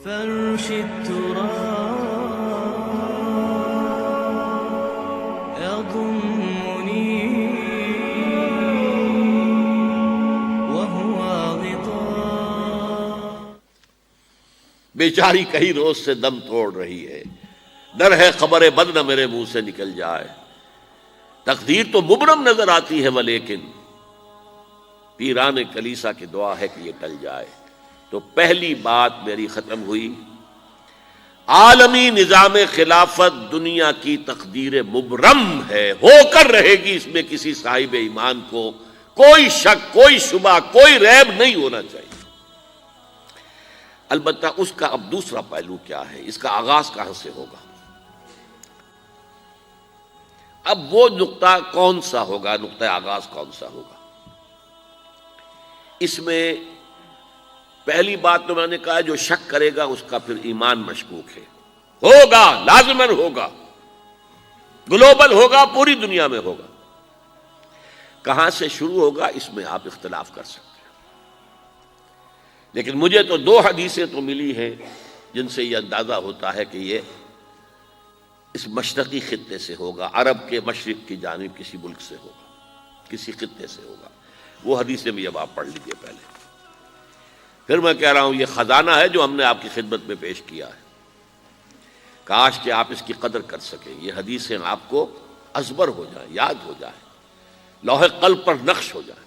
فرش التراب يضمني وهو غطاء. بیچاری کئی روز سے دم توڑ رہی ہے، ڈر ہے خبر بد نہ میرے منہ سے نکل جائے. تقدیر تو مبرم نظر آتی ہے ولیکن پیران کلیسا کی دعا ہے کہ یہ ٹل جائے. تو پہلی بات میری ختم ہوئی، عالمی نظام خلافت دنیا کی تقدیر مبرم ہے، ہو کر رہے گی، اس میں کسی صاحب ایمان کو کوئی شک، کوئی شبہ، کوئی ریب نہیں ہونا چاہیے. البتہ اس کا اب دوسرا پہلو کیا ہے، اس کا آغاز کہاں سے ہوگا؟ اب وہ نقطہ کون سا ہوگا، نقطہ آغاز کون سا ہوگا؟ اس میں پہلی بات تو میں نے کہا جو شک کرے گا اس کا پھر ایمان مشکوک ہے. ہوگا، لازماً ہوگا، گلوبل ہوگا، پوری دنیا میں ہوگا. کہاں سے شروع ہوگا اس میں آپ اختلاف کر سکتے ہیں، لیکن مجھے تو دو حدیثیں تو ملی ہیں جن سے یہ اندازہ ہوتا ہے کہ یہ اس مشرقی خطے سے ہوگا، عرب کے مشرق کی جانب کسی ملک سے ہوگا، کسی خطے سے ہوگا. وہ حدیثیں بھی اب آپ پڑھ لیجیے پہلے. پھر میں کہہ رہا ہوں یہ خزانہ ہے جو ہم نے آپ کی خدمت میں پیش کیا ہے، کاش کہ آپ اس کی قدر کر سکیں. یہ حدیثیں آپ کو ازبر ہو جائیں، یاد ہو جائیں، لوح قلب پر نقش ہو جائیں.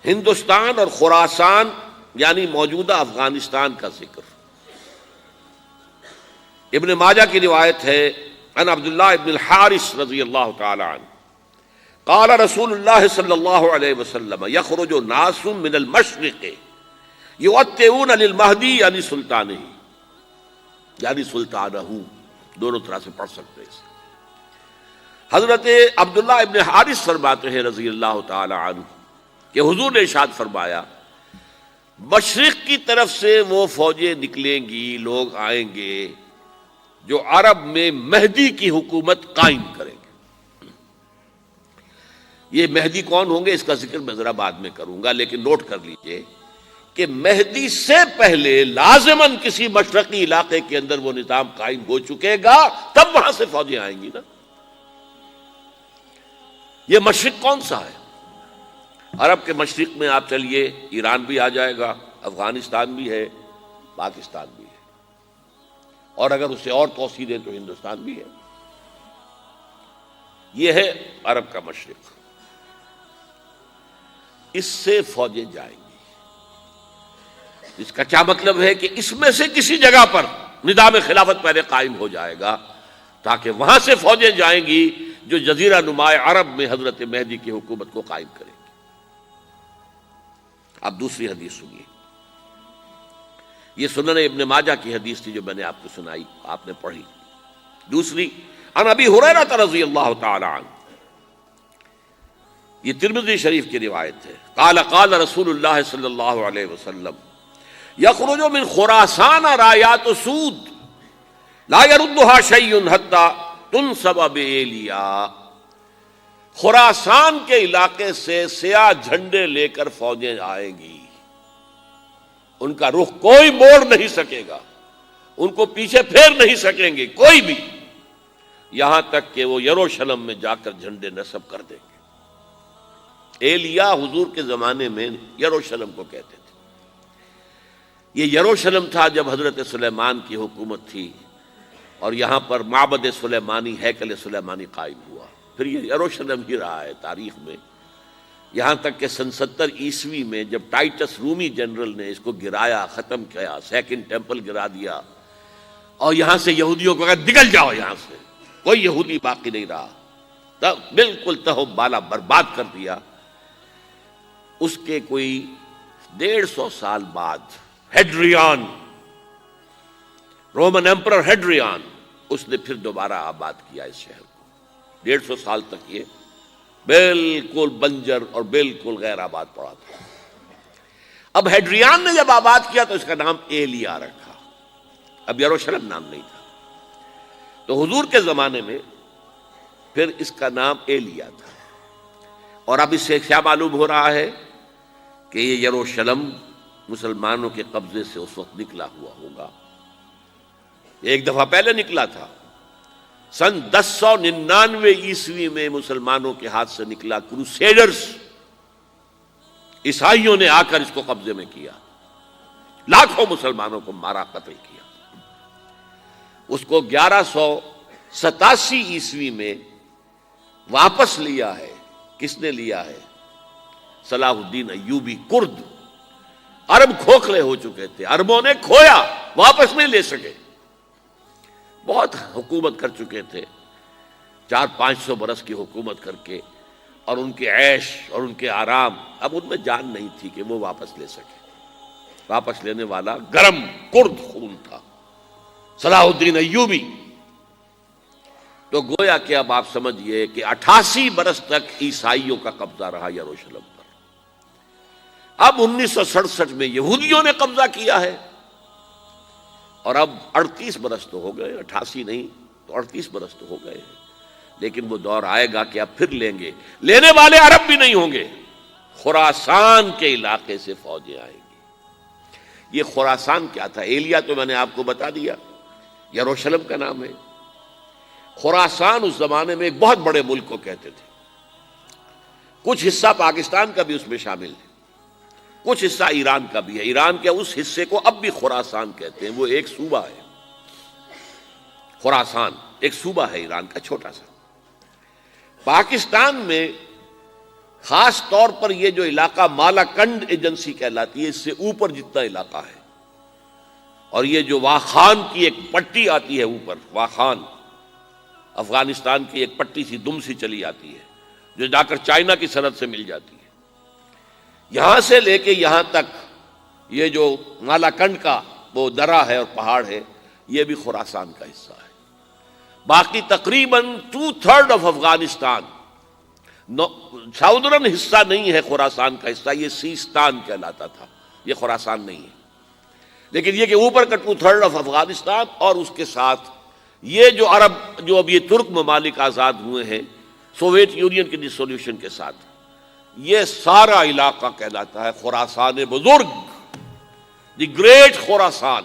ہندوستان اور خراسان یعنی موجودہ افغانستان کا ذکر. ابن ماجہ کی روایت ہے عن عبداللہ ابن الحارث رضی اللہ تعالی عنہ قال رسول اللہ صلی اللہ علیہ وسلم یخرج ناس من المشرق یؤتئون للمہدی یعنی سلطانہ، یعنی سلطانہ، دونوں طرح سے پڑھ سکتے ہیں. حضرت عبداللہ ابن حارث فرماتے ہیں رضی اللہ تعالی عنہ کہ حضور نے ارشاد فرمایا مشرق کی طرف سے وہ فوجیں نکلیں گی، لوگ آئیں گے جو عرب میں مہدی کی حکومت قائم کریں گے. یہ مہدی کون ہوں گے اس کا ذکر میں ذرا بعد میں کروں گا، لیکن نوٹ کر لیجئے کہ مہدی سے پہلے لازماً کسی مشرقی علاقے کے اندر وہ نظام قائم ہو چکے گا، تب وہاں سے فوجیں آئیں گی نا. یہ مشرق کون سا ہے؟ عرب کے مشرق میں آپ چلیے ایران بھی آ جائے گا، افغانستان بھی ہے، پاکستان بھی ہے، اور اگر اسے اور توسیع دیں تو ہندوستان بھی ہے. یہ ہے عرب کا مشرق. اس سے فوجیں جائیں گی. اس کا کیا مطلب ہے کہ اس میں سے کسی جگہ پر نظام خلافت پہلے قائم ہو جائے گا تاکہ وہاں سے فوجیں جائیں گی جو جزیرہ نماء عرب میں حضرت مہدی کی حکومت کو قائم کریں گی. اب دوسری حدیث سنیے. یہ سنن ابن ماجہ کی حدیث تھی جو میں نے آپ کو سنائی، آپ نے پڑھی. دوسری عن ابی ہریرہ رضی اللہ تعالی عنہ، یہ ترمذی شریف کی روایت ہے. قال قال رسول اللہ صلی اللہ علیہ وسلم یخرج من خراسان رایات سود لا يردها شیء حتی تنصب بایلیا. خراسان کے علاقے سے سیاہ جھنڈے لے کر فوجیں آئیں گی، ان کا رخ کوئی موڑ نہیں سکے گا، ان کو پیچھے پھیر نہیں سکیں گے کوئی بھی، یہاں تک کہ وہ یروشلم میں جا کر جھنڈے نصب کر دیں گے. ایلیا حضور کے زمانے میں یروشلم کو کہتے تھے. یہ یروشلم تھا جب حضرت سلیمان کی حکومت تھی اور یہاں پر معبد سلیمانی، ہیکل سلیمانی قائم ہوا. پھر یہ یروشلم ہی رہا ہے تاریخ میں، یہاں تک کہ سن 70 عیسوی میں جب ٹائٹس رومی جنرل نے اس کو گرایا، ختم کیا، سیکنڈ ٹیمپل گرا دیا اور یہاں سے یہودیوں کو کہا نکل جاؤ، یہاں سے کوئی یہودی باقی نہیں رہا، بالکل تہو بالا برباد کر دیا. اس کے کوئی 150 سال بعد ہیڈریان، رومن ایمپرر ہیڈریان، اس نے پھر دوبارہ آباد کیا اس شہر کو. 150 سال تک یہ بالکل بنجر اور بالکل غیر آباد پڑا تھا. اب ہیڈریان نے جب آباد کیا تو اس کا نام ایلیا رکھا، اب یروشلم نام نہیں تھا. تو حضور کے زمانے میں پھر اس کا نام ایلیا تھا. اور اب اس سے کیا معلوم ہو رہا ہے کہ یہ یروشلم مسلمانوں کے قبضے سے اس وقت نکلا ہوا ہوگا. ایک دفعہ پہلے نکلا تھا، سن 1099 عیسوی میں مسلمانوں کے ہاتھ سے نکلا. کروسیڈرز، عیسائیوں نے آ کر اس کو قبضے میں کیا، لاکھوں مسلمانوں کو مارا، قتل کیا. اس کو 1187 عیسوی میں واپس لیا ہے. کس نے لیا ہے؟ صلاح الدین ایوبی. کرد، عرب کھوکھلے ہو چکے تھے، عربوں نے کھویا، واپس نہیں لے سکے. بہت حکومت کر چکے تھے، 400-500 برس کی حکومت کر کے، اور ان کے عیش اور ان کے آرام، اب ان میں جان نہیں تھی کہ وہ واپس لے سکے. واپس لینے والا گرم کرد خون تھا، صلاح الدین ایوبی. تو گویا کہ اب آپ سمجھئے کہ 88 برس تک عیسائیوں کا قبضہ رہا یروشلم پر. اب 1967 میں یہودیوں نے قبضہ کیا ہے، اور اب 38 برس تو ہو گئے، 88 نہیں تو 38 برس تو ہو گئے ہیں. لیکن وہ دور آئے گا کہ اب پھر لیں گے. لینے والے عرب بھی نہیں ہوں گے، خراسان کے علاقے سے فوجیں آئیں گی. یہ خراسان کیا تھا؟ ایلیا تو میں نے آپ کو بتا دیا، یروشلم کا نام ہے. خراسان اس زمانے میں ایک بہت بڑے ملک کو کہتے تھے. کچھ حصہ پاکستان کا بھی اس میں شامل ہے، کچھ حصہ ایران کا بھی ہے. ایران کے اس حصے کو اب بھی خراسان کہتے ہیں، وہ ایک صوبہ ہے. خراسان ایک صوبہ ہے ایران کا، چھوٹا سا. پاکستان میں خاص طور پر یہ جو علاقہ مالاکنڈ ایجنسی کہلاتی ہے، اس سے اوپر جتنا علاقہ ہے، اور یہ جو واخان کی ایک پٹی آتی ہے اوپر، واخان افغانستان کی ایک پٹی سی دم سی چلی آتی ہے جو جا کر چائنا کی سرحد سے مل جاتی ہے. یہاں سے لے کے یہاں تک یہ جو مالاکنڈ کا وہ درہ ہے اور پہاڑ ہے، یہ بھی خراسان کا حصہ ہے. باقی تقریباً 2/3 آف افغانستان ساؤدرن حصہ نہیں ہے خراسان کا حصہ، یہ سیستان کہلاتا تھا، یہ خراسان نہیں ہے. لیکن یہ کہ اوپر کا 2/3 آف افغانستان، اور اس کے ساتھ یہ جو عرب، جو اب یہ ترک ممالک آزاد ہوئے ہیں سوویت یونین کی ڈسولوشن کے ساتھ، یہ سارا علاقہ کہلاتا ہے خراسان بزرگ، دی گریٹ خراسان.